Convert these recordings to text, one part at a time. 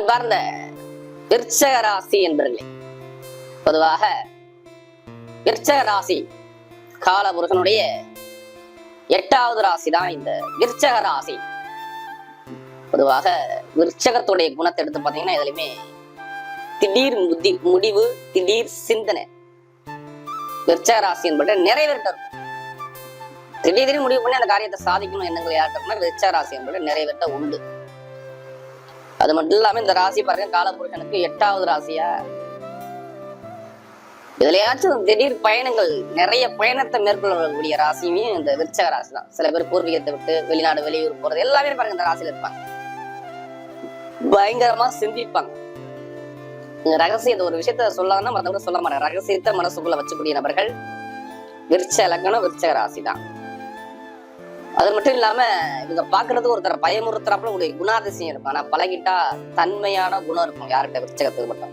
அன்பார்ந்த விருச்சக ராசி என்பர்களே, பொதுவாக விருச்சக ராசி காலபுருஷனுடைய 8வது ராசி தான் இந்த விருச்சக ராசி. பொதுவாக விருச்சகத்துடைய குணத்தை எடுத்து பார்த்தீங்கன்னா எதுலையுமே திடீர் முடிவு, திடீர் சிந்தனை. விருச்சக ராசி என்பது நிறைவேற்ற திடீர் முடிவு பண்ணி அந்த காரியத்தை சாதிக்கணும் எண்ணங்கள் யாருக்குன்னா விருச்சக ராசி என்பது நிறைவேற்ற உண்டு. அது மட்டும் இல்லாம இந்த ராசி பாருங்க, காலபுருஷனுக்கு 8வது ராசியா. இதுலயாச்சும் திடீர் பயணங்கள், நிறைய பயணத்தை மேற்கொள்ளக்கூடிய ராசியுமே இந்த விருச்சக ராசி தான். சில பேர் பூர்வீகத்தை விட்டு வெளிநாடு வெளியூர் போறது எல்லாமே பாருங்க இந்த ராசியில இருப்பாங்க. பயங்கரமா சிந்திப்பாங்க. ரகசியத்தை ஒரு விஷயத்த சொல்லாங்கன்னா மற்றவங்க சொல்ல மாட்டாங்க. ரகசியத்தை மனசுக்குள்ள வச்சுக்கூடிய நபர்கள் விருச்ச லக்னம், விருச்சக ராசி தான். அது மட்டும் இல்லாம இவங்க பாக்குறதுக்கு ஒருத்தர் பயமுறுத்துறாப்புல உங்களுடைய குணாதிசயம் இருக்கும். ஆனா பழகிட்டா தன்மையான குணம் இருக்கும். யார்கிட்ட விருச்சகத்துக்கு மட்டும்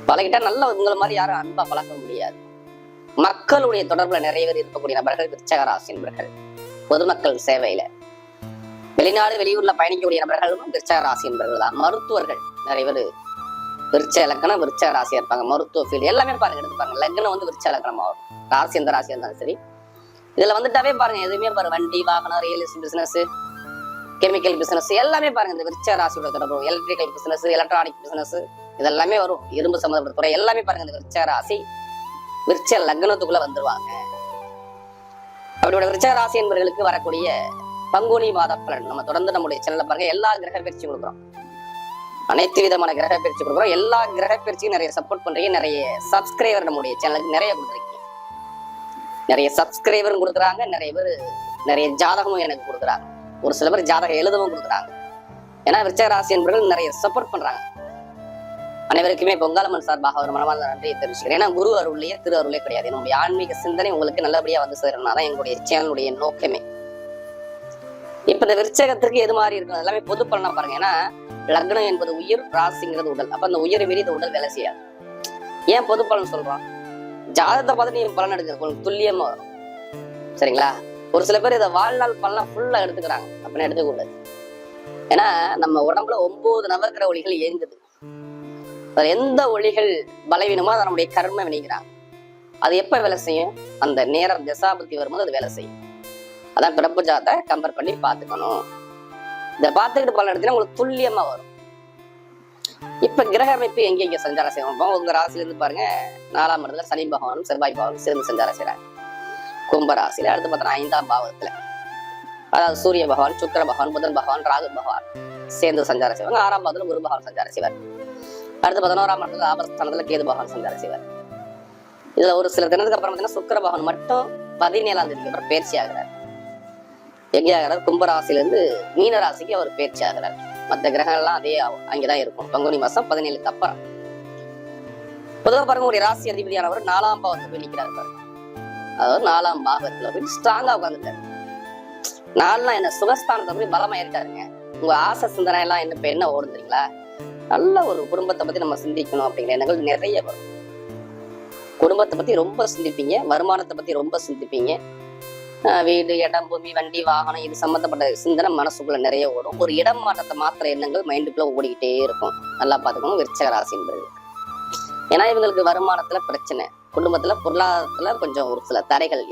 பழகிட்டா நல்ல உங்களை மாதிரி யாரும் அன்பா பழக முடியாது. மக்களுடைய தொடர்புல நிறைய பேர் இருக்கக்கூடிய நபர்கள் விருச்சக ராசி என்பவர்கள். பொதுமக்கள் சேவையில வெளிநாடு வெளியூர்ல பயணிக்கக்கூடிய நபர்களும் விருச்சக ராசி என்பவர்கள் தான். மருத்துவர்கள் நிறைய பேர் விருச்ச லக்னம், விருச்சக ராசியா இருப்பாங்க. மருத்துவ ஃபீல்டு எல்லாமே பாருங்க எடுத்துப்பாங்க. லக்னம் வந்து விருச்ச லக்னமா வரும். ராசி எந்த ராசியா இருந்தாலும் சரி. இதுல வந்துட்டாவே பாருங்க எதுவுமே பாருங்க, வண்டி வாகனம், real estate business, chemical business எல்லாமே பாருங்க இந்த விருச்சக ராசியோட தொடர்பு. எலக்ட்ரிக்கல் பிசினஸ், எலக்ட்ரானிக் பிசினஸ் இதெல்லாமே வரும். இரும்பு சம்பந்தப்பட்ட துறை எல்லாமே பாருங்க இந்த விருச்சக ராசி விருச்ச லக்னத்துக்குள்ள வந்துருவாங்க. அப்படியோட விருச்சக ராசி என்பவர்களுக்கு வரக்கூடிய பங்குனி மாத பலன் நம்ம தொடர்ந்து நம்முடைய சேனல்ல பாருங்க எல்லா கிரக பயிற்சி கொடுக்குறோம். அனைத்து விதமான கிரக பயிற்சி கொடுக்குறோம். எல்லா கிரக பயிற்சியும் நிறைய சப்போர்ட் பண்றீங்க. நிறைய சப்ஸ்கிரைபர் நம்முடைய சேனலுக்கு நிறைய கொடுத்துருக்கீங்க. நிறைய சப்ஸ்கிரைபரும் கொடுக்குறாங்க. நிறைய பேர் நிறைய ஜாதகமும் எனக்கு கொடுக்குறாங்க. ஒரு சில பேர் ஜாதகம் எழுதவும் கொடுக்குறாங்க. ஏன்னா விருச்சக ராசி என்பவர்கள் நிறைய சப்போர்ட் பண்றாங்க. அனைவருக்குமே பொங்காலம்மன் சார்பாக ஒரு மனமார்ந்த நன்றியை தெரிவிச்சுக்கிறேன். ஏன்னா குரு அருள்லையே திரு அருளே கிடையாது. என்னுடைய ஆன்மீக சிந்தனை உங்களுக்கு நல்லபடியா வந்து சேரணும். தான் எங்களுடைய சேனலுடைய நோக்கமே. இப்ப இந்த விருச்சகத்திற்கு எது மாதிரி இருக்கும் எல்லாமே பொது பலனா பாருங்க. ஏன்னா லக்னம் என்பது உயிர், ராசிங்கிறது உடல். அப்ப அந்த உயிரை மீறி இந்த உடல் வேலை செய்யாது. ஏன் பொது பலன் சொல்றோம்? ஜாதகத்தை பார்த்து நீங்க பலன் எடுக்க துல்லியமா வரும். சரிங்களா? ஒரு சில பேர் இதை வாழ்நாள் பலனா ஃபுல்லா எடுத்துக்கிறாங்க. அப்படின்னு எடுத்துக்கூடாது. ஏன்னா நம்ம உடம்புல 9 நவக்கிரக ஒளிகள் இயங்குது. எந்த ஒளிகள் பலவீனமோ அதை நம்முடைய கர்ம வினைக்கிறாங்க. அது எப்ப வேலை செய்யும்? அந்த நேரம் தசாபுத்தி வரும்போது அது வேலை செய்யும். அதான் பிறப்பு ஜாதத்தை கம்பேர் பண்ணி பார்த்துக்கணும். இதை பார்த்துக்கிட்டு பலன் எடுத்தீங்கன்னா உங்களுக்கு துல்லியமா வரும். இப்ப கிரக அமைப்பு எங்க சஞ்சாரம் செய்வோம்? உங்க ராசில இருந்து பாருங்க, 4ஆம் இடத்துல சனி பகவானும் செவ்வாய் பகவானும் சேர்ந்து சஞ்சாரம் செய்யறாங்க. கும்ப ராசியில அடுத்து பார்த்தோன்னா 5ஆம் பாவத்துல, அதாவது சூரிய பகவான், சுக்கிர பகவான், புதன் பகவான், ராகு பகவான் சேர்ந்து சஞ்சாரம் செய்வாங்க. 6ஆம் பாவத்துல குரு பகவான் சஞ்சாரம் செய்வார். அடுத்து 11ஆம் இடத்துல ஆபஸ்தானத்துல கேது பகவான் சஞ்சாரம் செய்வார். இதுல ஒரு சில தினத்துக்கு அப்புறம் பார்த்தீங்கன்னா சுக்கிர பகவான் மட்டும் 17ஆம் தேதிக்கு அப்புறம் பயிற்சி ஆகிறார். எங்கே ஆகிறார்? கும்பராசில இருந்து மீன ராசிக்கு அவர் பயிற்சி ஆகிறார். மற்ற கிரகங்கள்லாம் அதே அங்கேதான் இருக்கும். பங்குனி மாசம் 17க்கு அப்புறம். பொதுவாக பாருங்க, ஒரு ராசி அதிபதியானவர் 4ஆம் பாவத்தை போய் நிற்கிறார் பாருங்க. அதாவது 4ஆம் பாவத்துல போய் ஸ்ட்ராங்கா உட்காந்துட்டாரு. 4னா என்ன? சுகஸ்தானத்தை போய் பலமா இருக்காருங்க. உங்க ஆசை சிந்தனை எல்லாம் என்ன இப்ப என்ன ஓடுறீங்களா? நல்ல ஒரு குடும்பத்தை பத்தி நம்ம சிந்திக்கணும் அப்படிங்கிற எண்ணங்கள் நிறைய வரும். குடும்பத்தை பத்தி ரொம்ப சிந்திப்பீங்க. வருமானத்தை பத்தி ரொம்ப சிந்திப்பீங்க. வீடு, இடம், பூமி, வண்டி, வாகனம் இது சம்பந்தப்பட்ட சிந்தனை மனசுக்குள்ள நிறைய ஓடும். ஒரு இடம் மாற்றத்தை மாத்திர எண்ணங்கள் மைண்டுக்குள்ள ஓடிக்கிட்டே இருக்கும். நல்லா பார்த்துக்கணும் விருச்சக ராசி என்பது. ஏன்னா இவங்களுக்கு வருமானத்துல பிரச்சனை, குடும்பத்துல பொருளாதாரத்துல கொஞ்சம் ஒரு சில தடைகள்.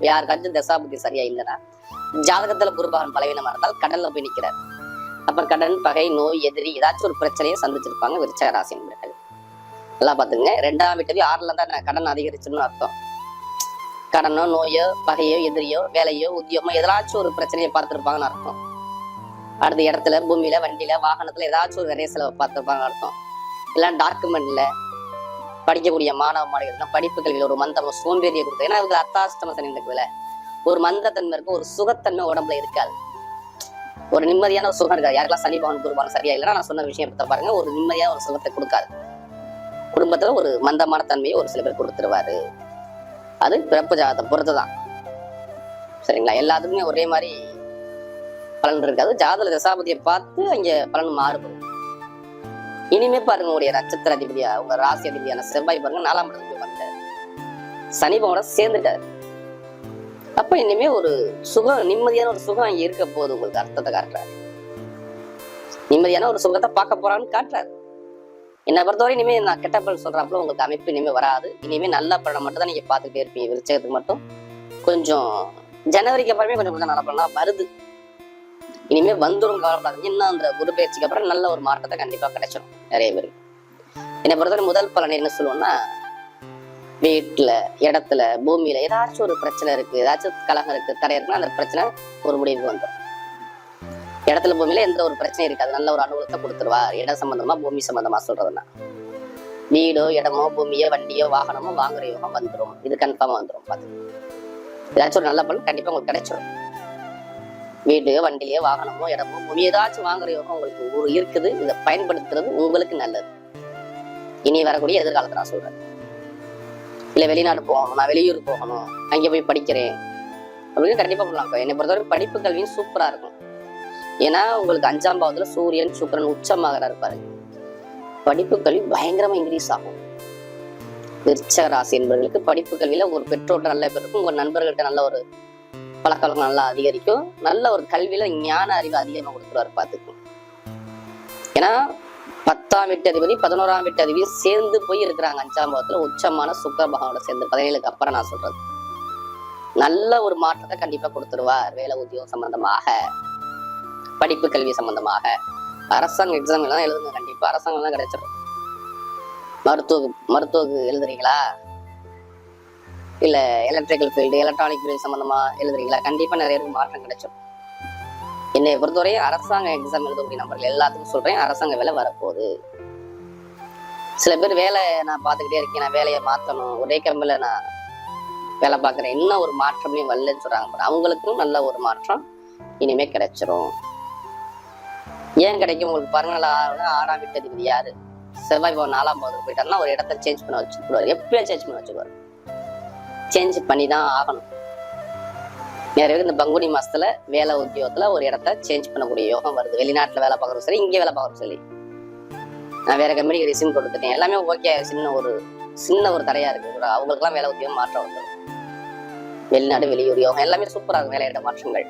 யாருக்காச்சும் தசாபுத்தி சரியா இல்லைன்னா, ஜாதகத்துல குருபகவான் பலவீனமா இருந்தால் கடல்ல போய் நிற்கிறார். அப்புறம் கடன், பகை, நோய், எதிரி ஏதாச்சும் ஒரு பிரச்சனையை சந்திச்சிருப்பாங்க விருச்சக ராசி என்பவர்கள். நல்லா பாத்துங்க. 2ஆம் வீட்டுல 6ல தான் கடன் அதிகரிச்சுன்னு அர்த்தம். கடனோ, நோயோ, பகையோ, எதிரியோ, வேலையோ, உத்தியோகமோ எதாச்சும் ஒரு பிரச்சனையை பார்த்துருப்பாங்கன்னு அர்த்தம். அடுத்த இடத்துல, பூமியில, வண்டியில, வாகனத்துல ஏதாச்சும் ஒரு நிறைய செலவை பார்த்துருப்பாங்க அர்த்தம். இல்லை டாக்குமெண்ட்ல படிக்கக்கூடிய மாணவ மாணவிகள் படிப்பு கல்வியில் ஒரு மந்தம், சோம்பேறியை கொடுத்து. ஏன்னா இவங்க அர்த்தாஷ்டம சனி இருக்குதுல, ஒரு மந்தத்தன்மை இருக்கும், ஒரு சுகத்தன்மை உடம்புல இருக்காது. ஒரு நிம்மதியான ஒரு சுகம் இருக்காது. யாருக்கெல்லாம் சனி பகவான் குருபான சரியா இல்லைன்னா நான் சொன்ன விஷயம் எடுத்த பாருங்க, ஒரு நிம்மதியான ஒரு சுகத்தை கொடுக்காது. குடும்பத்துல ஒரு மந்தமான தன்மையை ஒரு சில பேர் கொடுத்துருவாரு. அது பிறப்பு ஜாதகத்தை பொறுத்துதான். சரிங்களா? எல்லாத்துக்குமே ஒரே மாதிரி பலன் இருக்காது. ஜாதக தசாபதியை பார்த்து அங்க பலன் மாறுபடும். இனிமே பாருங்க, உங்களுடைய நட்சத்திர அதிபதியா உங்க ராசி அதிபதியான செவ்வாய் பாருங்க 4ஆம் இடத்துக்கு வந்துட்டாரு. சனி பகவானோட சேர்ந்துட்டாரு. அப்ப இனிமே ஒரு சுகம், நிம்மதியான ஒரு சுகம் அங்க இருக்க போது உங்களுக்கு அர்த்தத்தை காட்டுறாரு. நிம்மதியான ஒரு சுகத்தை பார்க்க போறான்னு காட்டுறாரு. என்னை பொறுத்தவரை இனிமே நான் கெட்ட பலன் சொல்றாப்புல உங்களுக்கு அமைப்பு இனிமே வராது. இனிமே நல்ல பலனை மட்டும் தான் நீங்க பார்த்துக்கிட்டே இருப்பீங்க. விருச்சகத்துக்கு மட்டும் கொஞ்சம் ஜனவரிக்கு அப்புறமே கொஞ்சம் கொஞ்சம் நல்ல பலனா வருது. இனிமே வந்துடும், கவலைப்படாதீங்க. இன்னும் அந்த குரு பயிற்சிக்கு அப்புறம் நல்ல ஒரு மாற்றத்தை கண்டிப்பா கிடைச்சிடும் நிறைய பேருக்கு. என்னை பொறுத்தவரை முதல் பலன் என்ன சொல்லுவோம்னா, வீட்டுல, இடத்துல, பூமியில ஏதாச்சும் ஒரு பிரச்சனை இருக்கு, ஏதாச்சும் கலகம் இருக்கு, தடை இருக்குன்னா அந்த பிரச்சனை ஒரு முடிவுக்கு வந்துடும். இடத்துல, பூமியில எந்த ஒரு பிரச்சனையும் இருக்காது. நல்ல ஒரு அனுகூலத்தை கொடுத்துருவா. இடம் சம்பந்தமா, பூமி சம்பந்தமா சொல்றதுன்னா, வீடோ, இடமோ, பூமியோ, வண்டியோ, வாகனமோ வாங்குற யோகம் வந்துடும். இது கன்ஃபார்மா வந்துடும். பார்த்து ஏதாச்சும் ஒரு நல்ல பலன் கண்டிப்பா உங்களுக்கு கிடைச்சிடும். வீட்டையோ, வண்டியோ, வாகனமோ, இடமோ, பூமி ஏதாச்சும் வாங்குற யோகம் உங்களுக்கு இருக்குது. இதை பயன்படுத்துறது உங்களுக்கு நல்லது. இனி வரக்கூடிய எதிர்காலத்தை நான் சொல்றேன். இல்ல வெளிநாடு போகணும், நான் வெளியூர் போகணும், அங்கே போய் படிக்கிறேன் அப்படின்னு கண்டிப்பா பண்ணலாம். என்னை பொறுத்தவரை படிப்பு கல்வியும் சூப்பரா இருக்கும். ஏன்னா உங்களுக்கு 5ஆம் பாவத்துல சூரியன், சுக்கிரன் உச்சமாக இருப்பாரு. படிப்பு கல்வி பயங்கரமா இன்க்ரீஸ் ஆகும். விருச்சக ராசி என்பவர்களுக்கு படிப்பு கல்வியில ஒரு பெற்றோர்கிட்ட நல்ல பேர் இருக்கும். உங்க நண்பர்கள்ட்ட நல்ல ஒரு பழக்கம் நல்லா அதிகரிக்கும். நல்ல ஒரு கல்வியில ஞான அறிவு அதிகமா கொடுத்துருவாரு. பார்த்துக்கும். ஏன்னா 10ஆம் வீட்டு அதிபதி 11ஆம் வீட்டு அதிபதியும் சேர்ந்து போய் இருக்கிறாங்க 5ஆம் பாவத்துல உச்சமான சுக்கிர பகவானோட சேர்ந்து 17க்கு அப்புறம் நான் சொல்றது நல்ல ஒரு மாற்றத்தை கண்டிப்பா கொடுத்துருவார். வேலை உத்தியோகம் சம்பந்தமாக, படிப்பு கல்வி சம்பந்தமாக. அரசாங்க எக்ஸாம் எல்லாம் எழுதுங்க, கண்டிப்பா அரசாங்கம் எல்லாம் கிடைச்சிடும். மருத்துவக்கு எழுதுறீங்களா, இல்ல எலக்ட்ரிக்கல் ஃபீல்டு, எலக்ட்ரானிக் ஃபீல்டு சம்பந்தமா எழுதுறீங்களா, கண்டிப்பா நிறைய மாற்றம் கிடைச்சிடும். என்னை பொறுத்தவரையும் அரசாங்க எக்ஸாம் எழுதக்கூடிய நபர்கள் எல்லாத்துக்கும் சொல்றேன், அரசாங்க வேலை வரப்போகுது. சில பேர் வேலை நான் பார்த்துக்கிட்டே இருக்கேன், நான் வேலையை மாற்றணும், ஒரே கம்பெனில நான் வேலை பார்க்குறேன், இன்னும் ஒரு மாற்றமே வரலன்னு சொல்றாங்க. அவங்களுக்கும் நல்ல ஒரு மாற்றம் இனிமே கிடைச்சிரும். ஏன் கிடைக்கும் உங்களுக்கு பாருங்க. 6ஆம் வீட்டு அதிபதி யாரு? செவ்வாய். 4ஆம் பாவத்துக்கு போயிட்டாருன்னா ஒரு இடத்த சேஞ்ச் பண்ண வச்சுருவாரு. எப்பயும் சேஞ்ச் பண்ண வச்சுருவாரு. சேஞ்ச் பண்ணி தான் ஆகணும். நிறைய பேர் இந்த பங்குனி மாசத்துல வேலை உத்தியோகத்துல ஒரு இடத்த சேஞ்ச் பண்ணக்கூடிய யோகம் வருது. வெளிநாட்டுல வேலை பார்க்கறோம் சரி, இங்கே வேலை பார்க்கறோம் சரி, நான் வேற கம்பெனிக்கு ரெஸ்யூம் கொடுத்துட்டேன், எல்லாமே ஓகே. சின்ன ஒரு தடையா இருக்கு. அவங்களுக்குலாம் வேலை உத்தியோகம் மாற்றம் வந்துடும். வெளிநாடு, வெளியூர் யோகம் எல்லாமே சூப்பரா இருக்கும். வேலையிட மாற்றங்கள்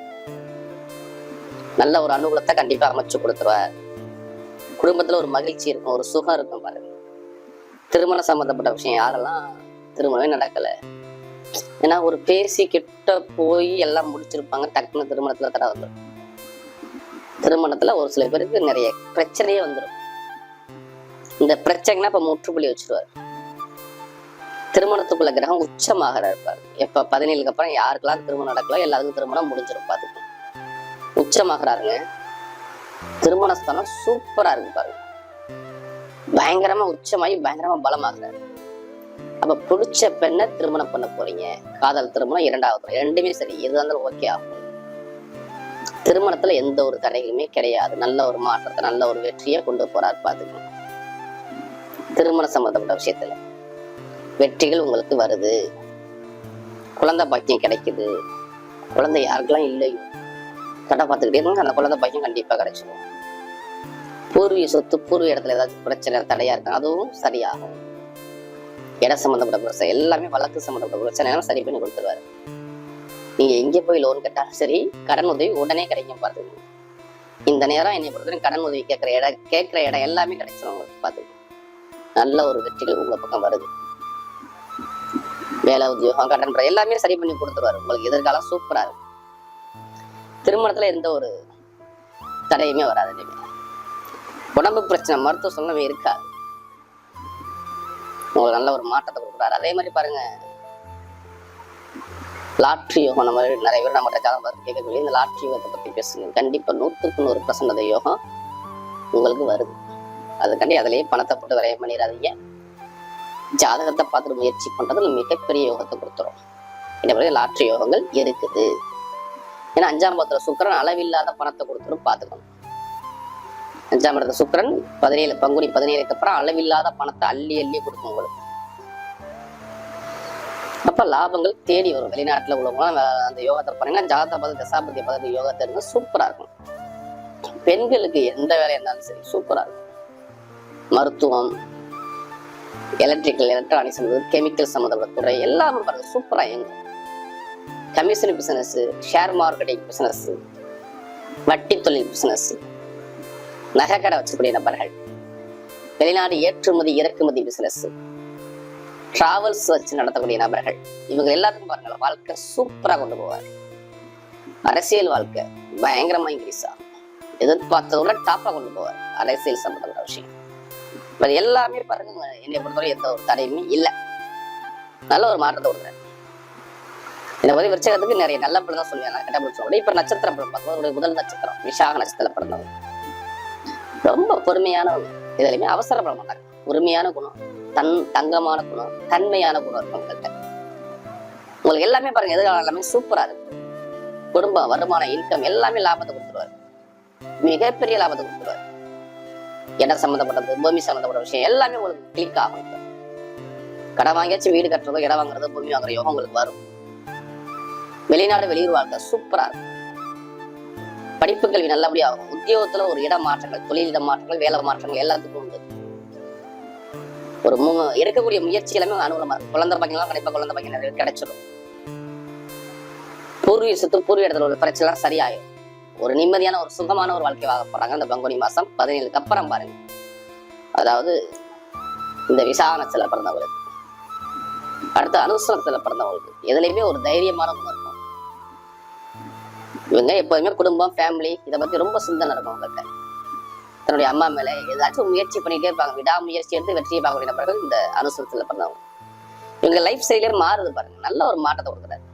நல்ல ஒரு அனுகூலத்தை கண்டிப்பா அமைச்சு கொடுத்துருவார். குடும்பத்துல ஒரு மகிழ்ச்சி இருக்கும், ஒரு சுகம் இருக்கும். பாருங்க, திருமணம் சம்பந்தப்பட்ட விஷயம் யாரெல்லாம் திருமணமே நடக்கல, ஏன்னா ஒரு பேசி கிட்ட போய் எல்லாம் முடிச்சிருப்பாங்க, டக்குன்னு திருமணத்துல தடை வந்துடும். திருமணத்துல ஒரு சில பேருக்கு நிறைய பிரச்சனையே வந்துடும். இந்த பிரச்சனைனா இப்ப முற்றுப்புள்ளி வச்சிருவாரு. திருமணத்துக்குள்ள கிரகம் உச்சமாக இருப்பாரு. எப்ப 17க்கு அப்புறம் யாருக்கெல்லாம் திருமணம் நடக்கலாம், எல்லாருக்கும் திருமணம் முடிஞ்சிடும். பார்த்துக்கணும். உச்சமாகறாருங்க. திருமண ஸ்தானம் சூப்பரா இருக்கு பாருங்க. பயங்கரமா உச்சமாயி பயங்கரமா பலமாகிறாரு. அப்ப பிடிச்ச பெண்ணை திருமணம் பண்ண போறீங்க. காதல் திருமணம், 2வது ரெண்டுமே சரி, எது இருந்தாலும் ஓகே ஆகும். திருமணத்துல எந்த ஒரு தடைகளுமே கிடையாது. நல்ல ஒரு மாற்றத்தை, நல்ல ஒரு வெற்றியை கொண்டு போறாரு. பாத்துக்கணும். திருமண சம்பந்தப்பட்ட விஷயத்துல வெற்றிகள் உங்களுக்கு வருது. குழந்தை பாக்கியம் கிடைக்குது. குழந்தை யாருக்கெல்லாம் இல்லையோ தடை பார்த்துக்கிட்டே இருந்தாங்க, அந்த குழந்தை பாக்கியம் கண்டிப்பா கிடைச்சிடும். பூர்வீக சொத்து, பூர்வீக இடத்துல ஏதாச்சும் பிரச்சனை தடையா இருக்கு, அதுவும் சரியாகும். இட சம்பந்தப்பட்ட பிரச்சனை எல்லாமே, வழக்கு சம்பந்தப்பட்ட பிரச்சனை எல்லாம் சரி பண்ணி கொடுத்துருவாரு. நீங்க எங்க போய் லோன் கேட்டாலும் சரி, கடன் உதவி உடனே கிடைக்கும். பாத்துக்கணும். இந்த நேரம் என்னை பொறுத்தவரைக்கும் கடன் உதவி கேட்கிற இடம் எல்லாமே கிடைச்சிடும் உங்களுக்கு. பாத்துக்கணும். நல்ல ஒரு வெற்றிகள் உங்க பக்கம் வருது. வேலை உத்தியோகம், கடன் எல்லாமே சரி பண்ணி கொடுத்துருவாரு. உங்களுக்கு எதிர்காலம் சூப்பரா இருக்கு. திருமணத்துல எந்த ஒரு தடையுமே வராது. உடம்பு பிரச்சனை, மருத்துவ சூழ்நிலை இருக்காது. உங்களுக்கு நல்ல ஒரு மாற்றத்தை கொடுக்குறாரு. அதே மாதிரி பாருங்க, லாட்ரி யோகம் நம்ம நிறைய பேர் நம்மகிட்ட ஜாதகம் பார்த்து கேட்கக்கூடிய இந்த லாட்ரி யோகத்தை பத்தி பேசுங்க. கண்டிப்பா 100% யோகம் உங்களுக்கு வருது. அதுக்காண்டி அதிலேயே பணத்தை போட்டு விரையம் பண்ணிடாதீங்க. ஜாதகத்தை பார்த்துட்டு முயற்சி பண்றது மிகப்பெரிய யோகத்தை கொடுத்துரும். இந்த லாட்ரி யோகங்கள் இருக்குது. ஏன்னா 5ஆம் பாவத்துல சுக்கிரன் அளவில்லாத பணத்தை கொடுத்துரும். பார்த்துக்கணும். 5ஆம் இடத்துல சுக்கிரன் பங்குனி 17க்கு அப்புறம் அளவில்லாத பணத்தை அள்ளி கொடுக்கும் உங்களுக்கு. அப்ப லாபங்கள் தேடி வரும். வெளிநாட்டுல உள்ளவங்க அந்த யோகத்தை பண்ணீங்கன்னா, ஜாதகத்தை பார்த்து தசாபதியை பார்த்து யோகத்தை இருந்தா சூப்பரா இருக்கும். பெண்களுக்கு எந்த வேலை இருந்தாலும் சரி சூப்பரா இருக்கும். மருத்துவம், எலக்ட்ரிக்கல், எலக்ட்ரானிக்ஸ், கெமிக்கல் சம்மந்தப்பட்ட துறை எல்லாமே பாருங்க சூப்பரா இயங்கும். Commission business, share marketing business, வட்டி தொழில் பிசினஸ், நகைக்கடை வச்சுக்கூடிய நபர்கள், வெளிநாடு ஏற்றுமதி இறக்குமதி பிசினஸ், டிராவல்ஸ் வச்சு நடத்தக்கூடிய நபர்கள், இவங்க எல்லாத்துக்கும் பாருங்க வாழ்க்கை சூப்பரா கொண்டு போவார். அரசியல் வாழ்க்கை பயங்கரமா இன்க்ரீஸ் ஆகும். எதிர்பார்த்ததோட டாப்பா கொண்டு போவார் அரசியல் சம்பந்தப்பட்ட விஷயம். அது எல்லாமே பாருங்க என்னை பொறுத்தவரை எந்த ஒரு தடையுமே இல்லை. நல்ல ஒரு மாற்றத்தை கொடுக்குறேன். இந்த மாதிரி விருச்சகத்துக்கு நிறைய நல்ல படம் தான் சொல்லுவேன். கட்டாபிடிச்சோட இப்ப நட்சத்திரம் படம் பார்க்கும்போது முதல் நட்சத்திரம் விசாக நட்சத்திரம் பிறந்தவங்க ரொம்ப பொறுமையானவங்க. இதுலையுமே அவசரப்பட மாட்டாங்க. பொறுமையான குணம், தங்கமான குணம், தன்மையான குணம் இருக்கும் உங்கள்கிட்ட. உங்களுக்கு எல்லாமே பாருங்க எதிர்காலம் எல்லாமே சூப்பரா இருக்கு. குடும்பம், வருமானம், இன்கம் எல்லாமே லாபத்தை கொடுத்துருவாரு. மிகப்பெரிய லாபத்தை கொடுத்துருவாரு. இடம் சம்மந்தப்பட்டது, பூமி சம்மந்தப்பட்ட விஷயம் எல்லாமே உங்களுக்கு கிளிக் ஆகும். கடை வாங்கியாச்சு வீடு கட்டுறதோ, இடம் வாங்குறதோ, பூமி வாங்குற யோகம் உங்களுக்கு வரும். வெளிநாடு வெளியூர் வாழ்க்கை சூப்பரா இருக்கும். படிப்பு கல்வி நல்லபடியா ஆகும். உத்தியோகத்துல ஒரு இட மாற்றங்கள், தொழில் இட மாற்றங்கள், வேலை மாற்றங்கள் எல்லாத்துக்கும் உண்டு. ஒரு எடுக்கக்கூடிய முயற்சி எல்லாமே அனுகூலமா இருக்கும். குழந்தை பாக்கியெல்லாம் கண்டிப்பா குழந்தை பாக்கியம் நிறைய கிடைச்சிடும். பூர்வீக சொத்து, பூர்வீக இடத்துல உள்ள பிரச்சனை எல்லாம் சரியாயும். ஒரு நிம்மதியான ஒரு சுகமான ஒரு வாழ்க்கை வாழ போறாங்க அந்த பங்குனி மாசம் 17க்கு அப்புறம் பாருங்க. அதாவது இந்த விசாக நட்சத்திரத்துல பிறந்தவங்களுக்கு, அடுத்த அனுசரத்துல பிறந்தவங்களுக்கு எதுலையுமே ஒரு தைரியமான குணம் இருக்கும். இவங்க எப்போதுமே குடும்பம், ஃபேமிலி இதை பத்தி ரொம்ப சிந்தனை இருக்கும். அவங்களுக்கு தன்னுடைய அம்மா மேல ஏதாச்சும் முயற்சி பண்ணிட்டே இருப்பாங்க. விடாமுயற்சி எடுத்து வெற்றியை பார்க்கக்கூடிய நபர்கள் இந்த அனுசரத்துல பிறந்தவங்க. இவங்க லைஃப் ஸ்டைலே மாறுது பாருங்க. நல்ல ஒரு மாற்றத்தை கொடுக்குறாரு.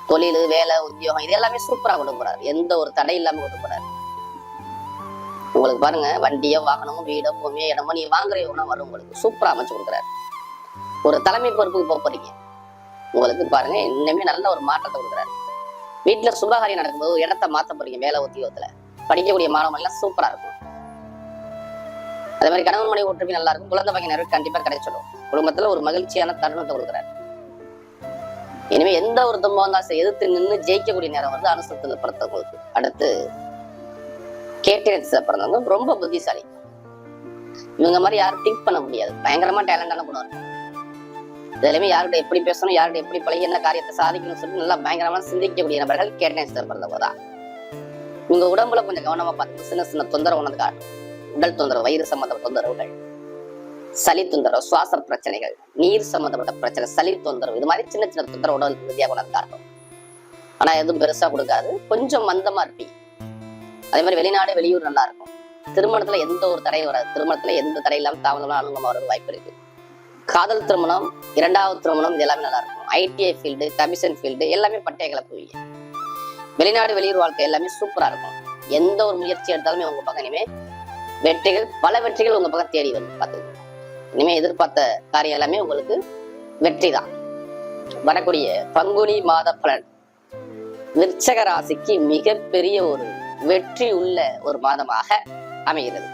தொழில், வேலை, உத்தியோகம் இது எல்லாமே சூப்பரா கொண்டு போறாரு. எந்த ஒரு தடை இல்லாம கொண்டு போறாரு. உங்களுக்கு பாருங்க வண்டியோ, வாகனமோ, வீடோ, பூமியோ, இடமோ நீ வாங்குற உணவு வரும். உங்களுக்கு சூப்பரா அமைச்சு கொடுக்குறாரு. ஒரு தலைமை பொறுப்புக்கு போக போறீங்க. உங்களுக்கு பாருங்க இன்னுமே நல்ல ஒரு மாற்றத்தை கொடுக்குறாரு. வீட்டுல சுபகாரியம் நடக்கும்போது இடத்த மாத்த போறீங்க. வேலை, உத்தியோகத்துல படிக்கக்கூடிய மாணவர்கள் எல்லாம் சூப்பரா இருக்கும். அதே மாதிரி கணவன் மனைவி ஒற்றுமை நல்லா இருக்கும். குழந்தை பாக்கியம் நிறைய கண்டிப்பா கிடைச்சிடும். குடும்பத்துல ஒரு மகிழ்ச்சியான தருணத்தை கொடுக்குறாரு. இனிமே எந்த ஒரு துன்பம் தான் எதிர்த்து நின்று ஜெயிக்கக்கூடிய நேரம் வந்து அனுசரத்துல பிறந்தவங்களுக்கு. அடுத்து கேட்டேன்ஸ்ல பிறந்தவங்க ரொம்ப புத்திசாலி. இவங்க மாதிரி யாரும் திங்க் பண்ண முடியாது. பயங்கரமா டேலண்டான குணம் இருக்கும். இதுலையுமே யார்கிட்ட எப்படி பேசணும், யார்கிட்ட எப்படி பழகி என்ன காரியத்தை சாதிக்கணும்னு சொல்லி நல்லா பயங்கரமா சிந்திக்கக்கூடிய நபர்கள் கேட்டேன்ஸ்ல பிறந்தவங்க தான். உங்க உடம்புல கொஞ்சம் கவனமா பார்த்து சின்ன சின்ன தொந்தரவு உணர்ந்து காட்டும். உடல் தொந்தரவு, வயிறு சம்பந்தப்பட்ட தொந்தரவுகள், சளி தொந்தரவு, சுவாச பிரச்சனைகள், நீர் சம்பந்தப்பட்ட பிரச்சனை, சளி தொந்தரவு, இது மாதிரி சின்ன சின்ன தொந்தரவு உடல் ரீதியாக கொண்டாந்து காட்டும். ஆனா எதுவும் பெருசா கொடுக்காது. கொஞ்சம் மந்தமா இருப்பீங்க. அதே மாதிரி வெளிநாடு வெளியூர் நல்லா இருக்கும். திருமணத்துல எந்த ஒரு தடையும் வராது. திருமணத்துல எந்த தடை இல்லாம தாமதமா அனுகூலமா வர்றது வாய்ப்பு இருக்கு. காதல் திருமணம், இரண்டாவது திருமணம் இது எல்லாமே நல்லா இருக்கும். ஐடிஐ ஃபீல்டு, கமிஷன் ஃபீல்டு எல்லாமே பட்டைய கிளப்புவீங்க. வெளிநாடு வெளியூர் வாழ்க்கை எல்லாமே சூப்பரா இருக்கும். எந்த ஒரு முயற்சி எடுத்தாலுமே உங்க பக்கம் இனிமே வெற்றிகள், பல வெற்றிகள் உங்க பக்கம் தேடி வந்து பார்த்துக்கோங்க. இனிமே எதிர்பார்த்த காரியம் எல்லாமே உங்களுக்கு வெற்றி தான். வரக்கூடிய பங்குனி மாத பலன் விருச்சக ராசிக்கு மிகப்பெரிய ஒரு வெற்றி உள்ள ஒரு மாதமாக அமைகிறது.